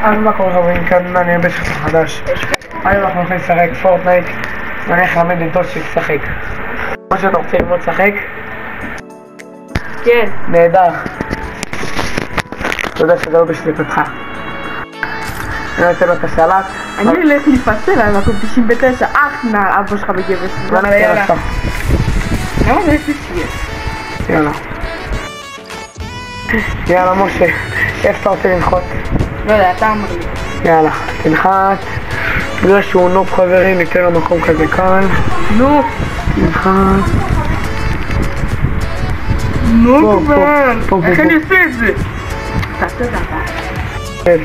אז מה קורה חברים, כאן אני בשביל חדש. היום אנחנו הולכים לשחק פורטנייט ואני איך למד עם טוסי לשחק. מה שאתה רוצה ללמוד לשחק? כן. נהדר. אתה יודע שזה לא בשליטתך. אני נותן לו את השלט. אני הולך לפצל על מקום 99, אך נעל אבא שלך בגבס. יאללה, יאללה. למה זה יש לי שיהיה? יאללה. יאללה משה, איפה אתה רוצה לנחוט? לא יודע, אתה אמר לי. יאללה, תנחת. בגלל שהוא נוב חברים, ניתן לו מקום כזה כאן. נו. תנחת. נו כבר. פה. איך אני עושה את זה? תעשה את זה. כן.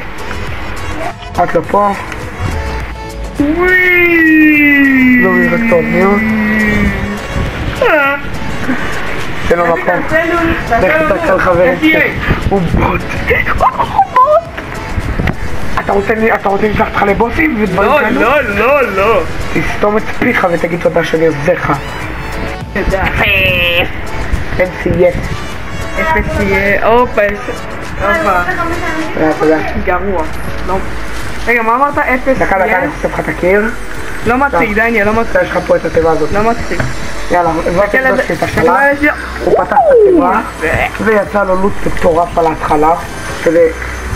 רק לפה. לא רק טוב, ניו. תן לו מקום. לך תתקל חברים. הוא בוט. אתה רוצה לשלח אותך לבוסים ודברים כאלו? לא. תסתום את פיך ותגיד תודה שאני עוזר לך. תודה. NCS. FSCA, הופה. תודה. גרוע. רגע, מה אמרת? FSCA? דקה, אני חושב לך את הקיר. לא מצחיק, דניאל, לא מצחיק. יש לך פה את התיבה הזאת. לא מצחיק. יאללה, הבאתי את השלט. הוא פתח את התיבה ויצא לו לוט מטורף על ההתחלה. כדי...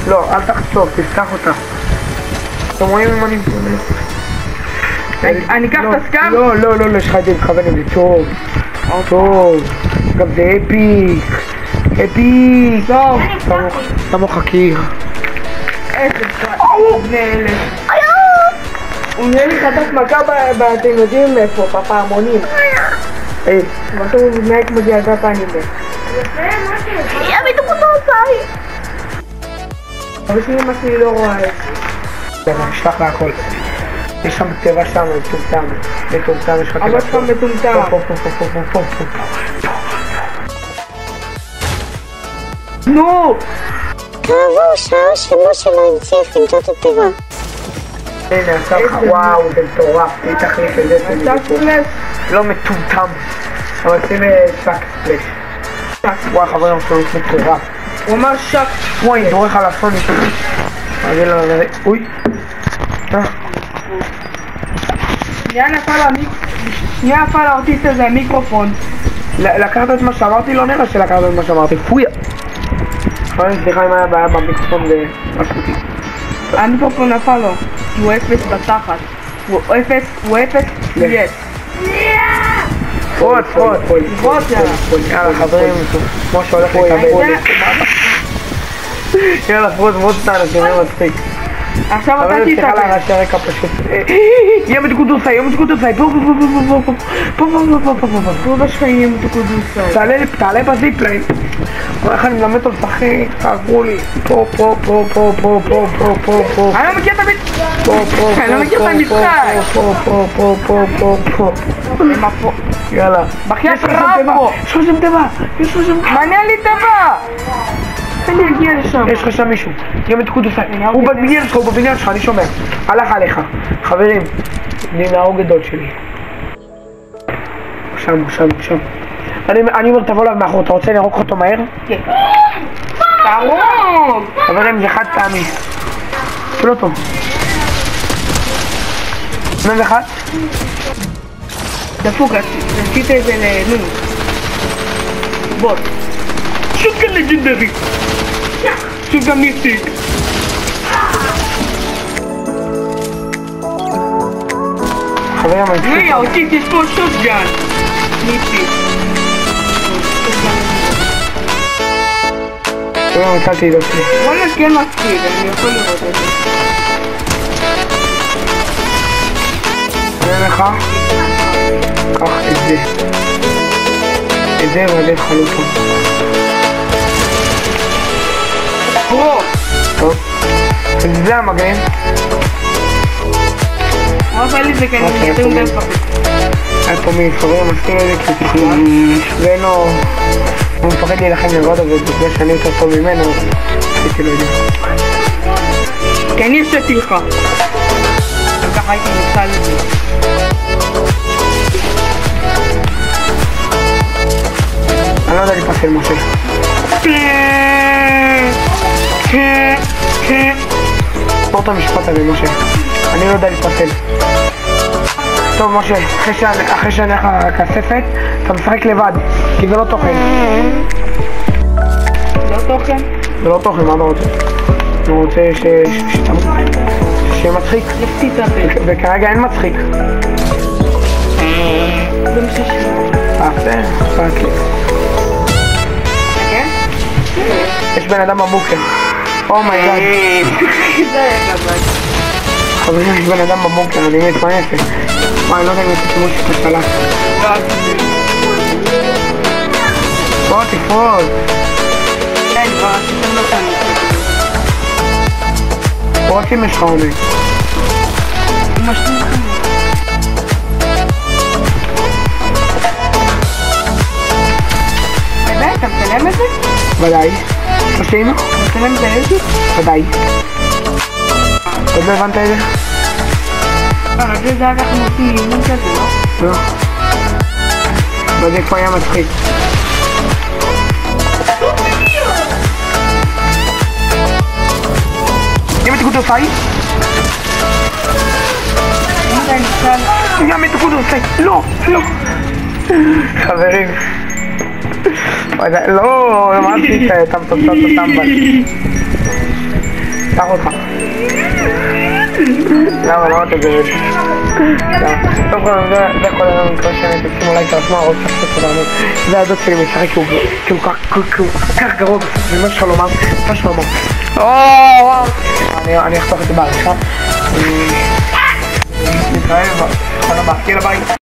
לא, אל תחצוב, תפתח אותה. אתם רואים אם אני מתכוון? אני אקח את הסקאם? לא, יש לך את זה מכוון עם זה טוב. גם זה אפיק. טוב. סמוך הקיר. איזה בני אלה. הוא נהיה לי חתך מכה אתם יודעים איפה, בפעמונים. בסוף הוא מתנהג כמו ילדת האנימה. אבל שאמא שלי לא רואה את זה. נשלח לה הכל. יש שם תיבה שם, מטומטם, יש לך תיבה. אבא שלך מטומטם. פה. נו! כעבור שעה שמשה לא הצליח למצוא את התיבה. הנה, עשה לך, וואו, זה מטורף, היא תחליף את זה. שק ספלש? לא מטומטם, אבל שים שק ספלש. וואי, חברים, הוא מטורף. הוא אמר שק. וואי, אני דורך על הסוני. אוי. שנייה נפל האוטיסט הזה, המיקרופון. לקחת את מה שאמרתי? לא נראה שלקחת את מה שאמרתי. פויה. חברים, סליחה אם היה בעיה במיקרופון והפסקותי. המיקרופון נפל לו, כי הוא אפס בתחת. הוא אפס יש. פרוט, יאללה חברים, כמו שהולך לקבל. יאללה, פרוט, אנשים, זה מצחיק. עכשיו אתה תתקבל. סליחה להרעשי הרקע פשוט. יהיה מתקודוסי, פה בשכנים יהיה מתקודוסי. תעלה בזיפליין. איך אני מלמד אותו לשחק, תעזרו לי. פה. אני לא מכיר את המשחק. יאללה. בחייאת רבו. יש לך שם תיבה. מעניין לי תיבה. אני אגיע לשם. יש לך שם מישהו. יהיה מתקודוסי. הוא בבניין שלך, אני שומע. הלך עליך. חברים, אני נאור גדול שלי. שם. אני אומר תבוא אליו מאחור, אתה רוצה לרוק אותו מהר? כן. תרוג! חברים, זה חד פעמי. לא טוב. 101? דפוק, עשית את זה לנונו. בוט. שוטגן לג'נדרי. שוטגן מיסטיק. חברים, אני אותי, יש פה שוטגן. מיסטיק. חברים, הצלתי עדות שלי. וואלה כן מפחיד, אני יכול לראות את זה. אני אומר לך, קח את זה. את זה ועדיף חלופה. פרו! טוב. זה המגן. מה עושה לי זה כי אני מתאים גם פחד. היה פה חברים, עשינו את זה כי תכנון. ואין לו... הוא מפחד להילחם לבד, אבל בגלל שאני יותר טוב ממנו, עשיתי לו את זה. כי אני הרשיתי לך. וככה הייתי נמצא לזה. אני לא יודע לפסל משה. תספור את המשפט הזה, משה. אני לא יודע להתפתל. טוב, משה, אחרי שאני הולך לכספת, אתה משחק לבד, כי זה לא תוכן. לא תוכן? זה לא תוכן, מה אתה רוצה? אני רוצה שיהיה מצחיק. וכרגע אין מצחיק. זה מה שיש. זה אכפת לי. כן? יש בן אדם בבוקר. אומייגאד. זה היה גבד. חברים, יש בן אדם בבוקר, אני מת מהנפש. מה, אני לא יודע אם אתה תמוש את השלט. בוא תפרוץ. כן, כבר עשיתם לא כאן. רוצים יש לך עומד. הוא משלים לכם. ודאי, אתה מצלם את זה? ודאי. עושים? אתה מצלם את היוטיוב? ודאי. עוד לא הבנת את זה? רק זה אנחנו עושים אימון כזה, לא? לא. וזה כבר היה מצחיק. יא מתקודוסאי? יא מתקודוסאי! לא! לא! חברים. לא! מה עשית? אתה מתוצאות הטמבל. קח אותך. למה אתה גרד? טוב כל זה כל היום מקווה שאני תשימו לייק על עצמה, עוד קצת תודה. זה הדוד שלי משחק כי הוא כך גרוע במה שלך לומר, מה שלך לומר. אני אחתוך את זה בעריכה. נתראה בכל הבא, יאללה ביי.